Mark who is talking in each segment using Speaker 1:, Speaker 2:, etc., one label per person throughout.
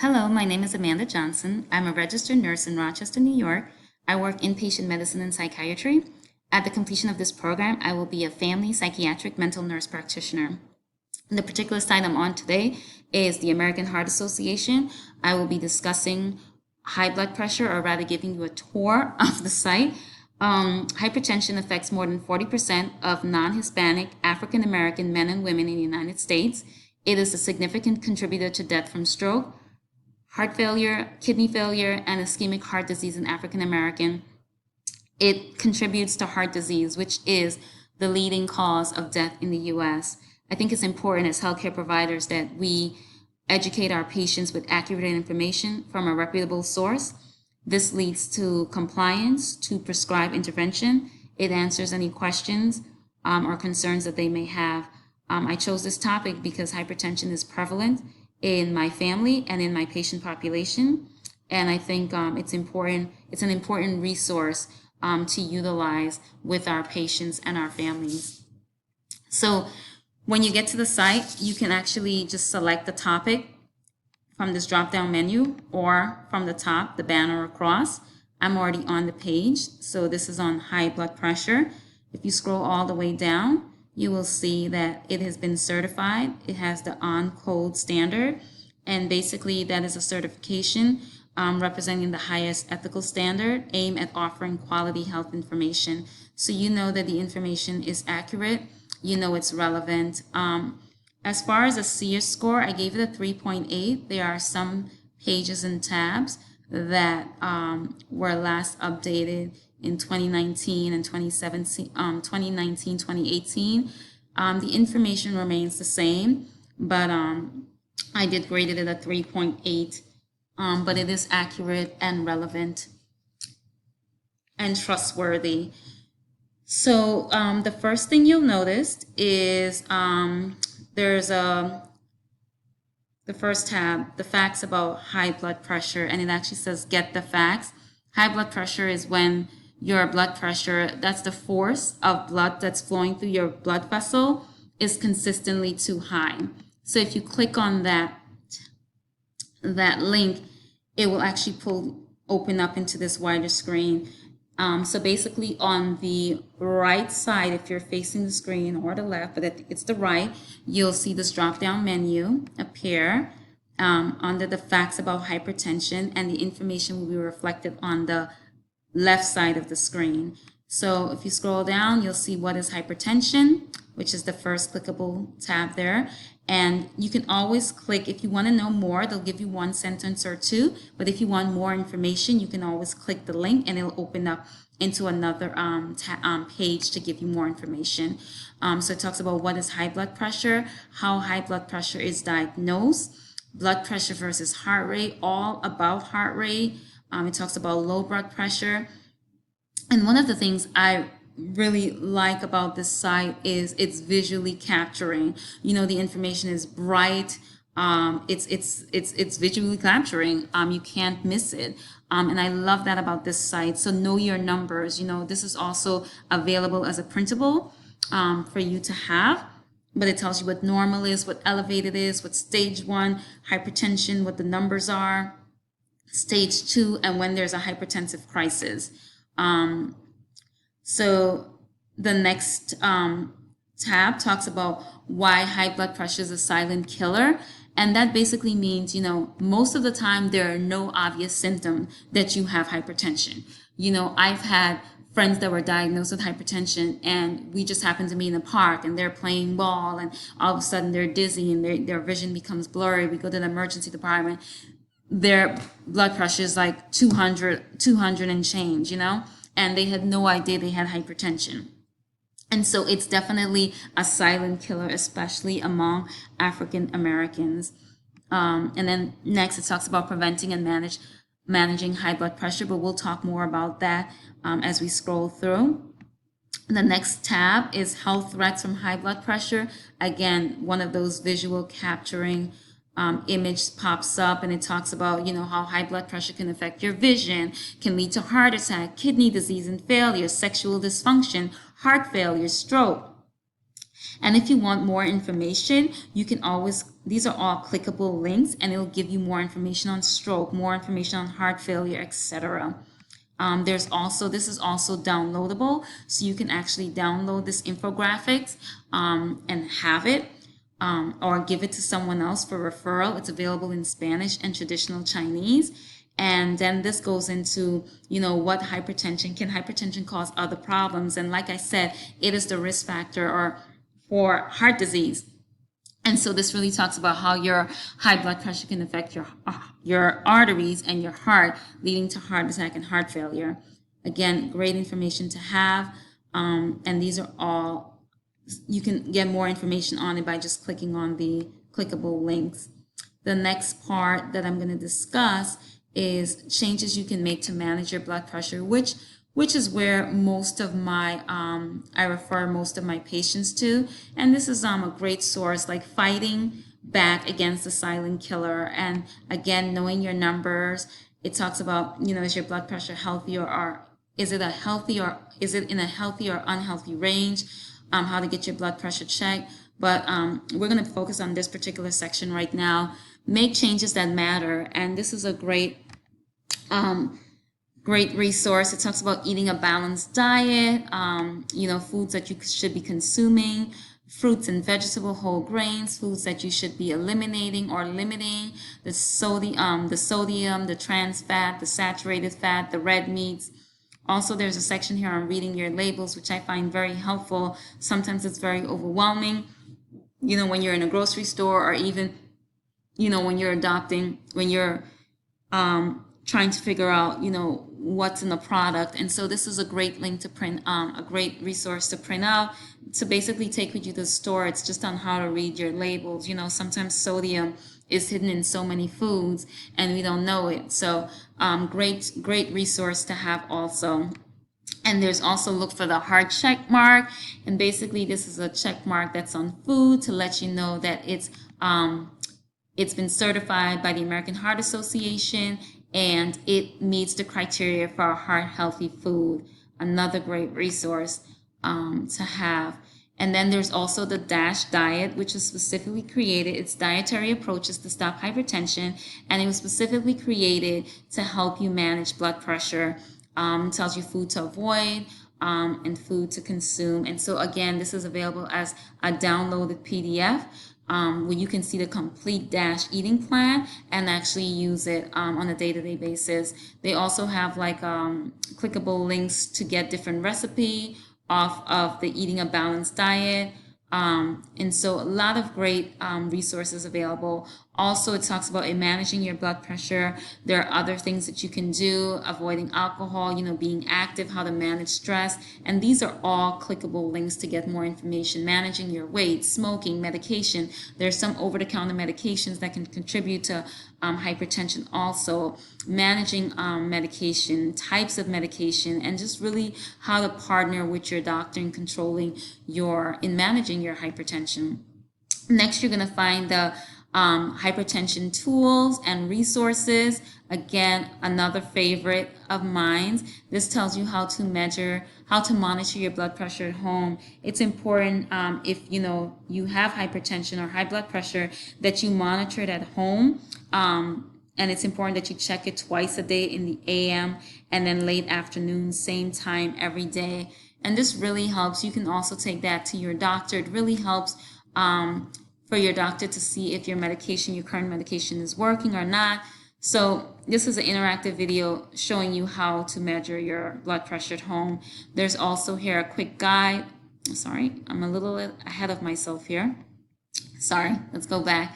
Speaker 1: Hello, my name is Amanda Johnson. I'm a registered nurse in Rochester, New York. I work inpatient medicine and psychiatry. At the completion of this program, I will be a family psychiatric mental nurse practitioner. The particular site I'm on today is the American Heart Association. I will be discussing high blood pressure, or rather giving you a tour of the site. Hypertension affects more than 40% of non-Hispanic African American men and women in the United States. It is a significant contributor to death from stroke, heart failure, kidney failure, and ischemic heart disease in African American. It contributes to heart disease, which is the leading cause of death in the US. I think it's important as healthcare providers that we educate our patients with accurate information from a reputable source. This leads to compliance to prescribed intervention. It answers any questions or concerns that they may have. I chose this topic because hypertension is prevalent in my family and in my patient population. And I think it's an important resource to utilize with our patients and our families. So when you get to the site, you can actually just select the topic from this drop-down menu or from the top, the banner across. I'm already on the page. So this is on high blood pressure. If you scroll all the way down, you will see that it has been certified. It has the on-code standard, and basically that is a certification representing the highest ethical standard aimed at offering quality health information. So you know that the information is accurate, you know it's relevant. As far as a SEER score, I gave it a 3.8. There are some pages and tabs that were last updated in 2019 and 2017, 2019, 2018. The information remains the same, but I did grade it at a 3.8, but it is accurate and relevant and trustworthy. So the first thing you'll notice is there's the first tab, the facts about high blood pressure, and it actually says get the facts. High blood pressure is when your blood pressure, that's the force of blood that's flowing through your blood vessel, is consistently too high. So if you click on that link, it will actually open up into this wider screen. So basically on the right side, if you're facing the screen, or the left, but it's the right, you'll see this drop-down menu appear under the facts about hypertension, and the information will be reflected on the left side of the screen. So if you scroll down, you'll see what is hypertension, which is the first clickable tab there. And you can always click, if you want to know more, they'll give you one sentence or two, but if you want more information, you can always click the link and it'll open up into another page to give you more information. So it talks about what is high blood pressure, how high blood pressure is diagnosed, blood pressure versus heart rate, all about heart rate. It talks about low blood pressure. And one of the things I really like about this site is it's visually capturing. You know, the information is bright. It's visually capturing. You can't miss it. And I love that about this site. So know your numbers. You know, this is also available as a printable for you to have. But it tells you what normal is, what elevated is, what stage 1 hypertension, what the numbers are, stage 2, and when there's a hypertensive crisis. So the next tab talks about why high blood pressure is a silent killer. And that basically means, you know, most of the time there are no obvious symptoms that you have hypertension. You know, I've had friends that were diagnosed with hypertension, and we just happened to be in a park and they're playing ball, and all of a sudden they're dizzy and their vision becomes blurry. We go to the emergency department. Their blood pressure is like 200 and change, you know, and they had no idea they had hypertension. And so it's definitely a silent killer, especially among African Americans. And then next it talks about preventing and managing high blood pressure, but we'll talk more about that as we scroll through. The next tab is health threats from high blood pressure. Again, one of those visual capturing image pops up, and it talks about, you know, how high blood pressure can affect your vision, can lead to heart attack, kidney disease and failure, sexual dysfunction, heart failure, stroke. And if you want more information, you can always these are all clickable links, and it'll give you more information on stroke, more information on heart failure, etc. There's also, this is also downloadable, so you can actually download this infographics and have it, or give it to someone else for referral. It's available in Spanish and traditional Chinese. And then this goes into, what can hypertension cause other problems? And like I said, it is the risk factor or for heart disease. And so this really talks about how your high blood pressure can affect your arteries and your heart, leading to heart attack and heart failure. Again, great information to have. And these are all, you can get more information on it by just clicking on the clickable links. The next part that I'm going to discuss is changes you can make to manage your blood pressure, which is where most of my, I refer most of my patients to. And this is a great source, like fighting back against the silent killer. And again, knowing your numbers. It talks about, is your blood pressure healthy, or is it in a healthy or unhealthy range? How to get your blood pressure checked. But we're going to focus on this particular section right now. Make changes that matter. And this is a great resource. It talks about eating a balanced diet, foods that you should be consuming, fruits and vegetable, whole grains, foods that you should be eliminating or limiting, the sodium, the trans fat, the saturated fat, the red meats. Also, there's a section here on reading your labels, which I find very helpful. Sometimes it's very overwhelming, when you're in a grocery store, or even, when you're trying to figure out, what's in the product. And so this is a great link to print, a great resource to print out, to basically take with you to the store. It's just on how to read your labels. Sometimes sodium is hidden in so many foods and we don't know it. So great resource to have also. And there's also, look for the heart check mark. And basically this is a check mark that's on food to let you know that it's been certified by the American Heart Association, and it meets the criteria for a heart-healthy food. Another great resource to have. And then there's also the DASH diet, which is specifically created. It's dietary approaches to stop hypertension, and it was specifically created to help you manage blood pressure. It tells you food to avoid and food to consume. And so again, this is available as a downloaded PDF. Where you can see the complete DASH eating plan and actually use it on a day-to-day basis. They also have like clickable links to get different recipe off of the eating a balanced diet. And so a lot of great resources available. Also, it talks about managing your blood pressure. There are other things that you can do, avoiding alcohol, being active, how to manage stress. And these are all clickable links to get more information. Managing your weight, smoking, medication. There's some over-the-counter medications that can contribute to hypertension also. Managing medication, types of medication, and just really how to partner with your doctor in in managing your hypertension. Next, you're going to find the hypertension tools and resources. Again, another favorite of mine. This tells you how to monitor your blood pressure at home. It's important if you have hypertension or high blood pressure that you monitor it at home. And it's important that you check it twice a day, in the AM and then late afternoon, same time every day. And this really helps. You can also take that to your doctor. It really helps for your doctor to see if your current medication is working or not. So this is an interactive video showing you how to measure your blood pressure at home. There's also here a quick guide. Sorry, I'm a little ahead of myself here. Sorry, let's go back.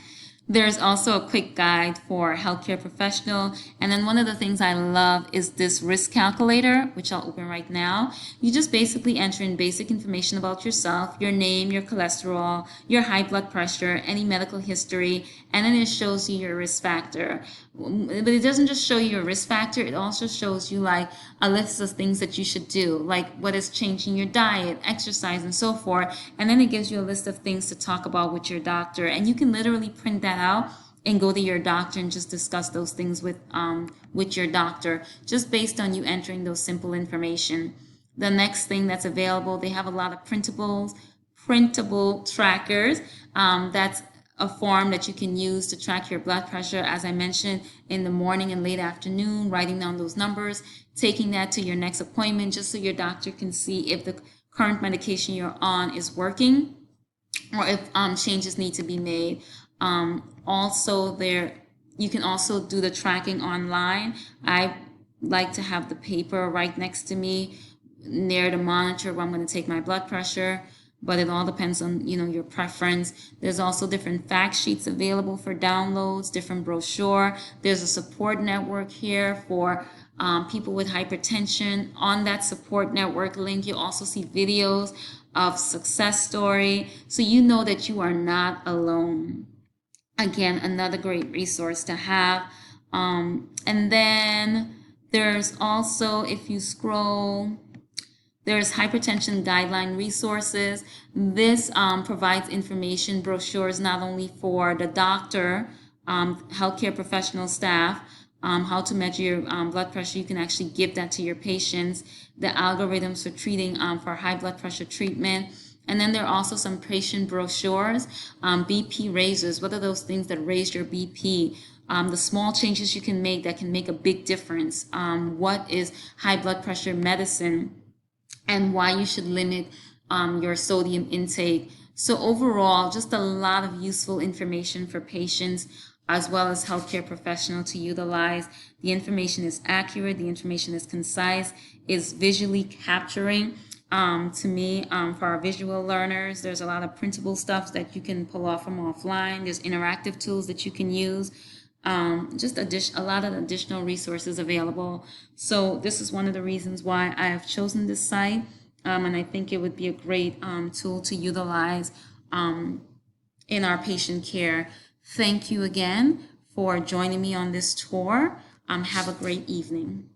Speaker 1: There's also a quick guide for a healthcare professional. And then one of the things I love is this risk calculator, which I'll open right now. You just basically enter in basic information about yourself, your name, your cholesterol, your high blood pressure, any medical history, and then it shows you your risk factor. But it doesn't just show you your risk factor, it also shows you like a list of things that you should do, like what is changing your diet, exercise, and so forth. And then it gives you a list of things to talk about with your doctor. And you can literally print that out and go to your doctor and just discuss those things with your doctor, just based on you entering those simple information. The next thing that's available, they have a lot of printable trackers. That's a form that you can use to track your blood pressure, as I mentioned, in the morning and late afternoon, writing down those numbers, taking that to your next appointment just so your doctor can see if the current medication you're on is working or if changes need to be made. Also, you can also do the tracking online. I like to have the paper right next to me near the monitor where I'm going to take my blood pressure, but it all depends on your preference. There's also different fact sheets available for downloads, different brochure. There's a support network here for people with hypertension. On that support network link, you'll also see videos of success story, so you know that you are not alone. Again, another great resource to have. And then there's also, if you scroll, there's hypertension guideline resources. This provides information brochures not only for the doctor, healthcare professional staff, how to measure your blood pressure. You can actually give that to your patients. The algorithms for treating for high blood pressure treatment. And then there are also some patient brochures, BP raisers. What are those things that raise your BP? The small changes you can make that can make a big difference. What is high blood pressure medicine and why you should limit your sodium intake. So overall, just a lot of useful information for patients as well as healthcare professionals to utilize. The information is accurate, the information is concise, is visually capturing. To me, for our visual learners, there's a lot of printable stuff that you can pull off from offline. There's interactive tools that you can use. Just a lot of additional resources available. So this is one of the reasons why I have chosen this site, and I think it would be a great tool to utilize in our patient care. Thank you again for joining me on this tour. Have a great evening.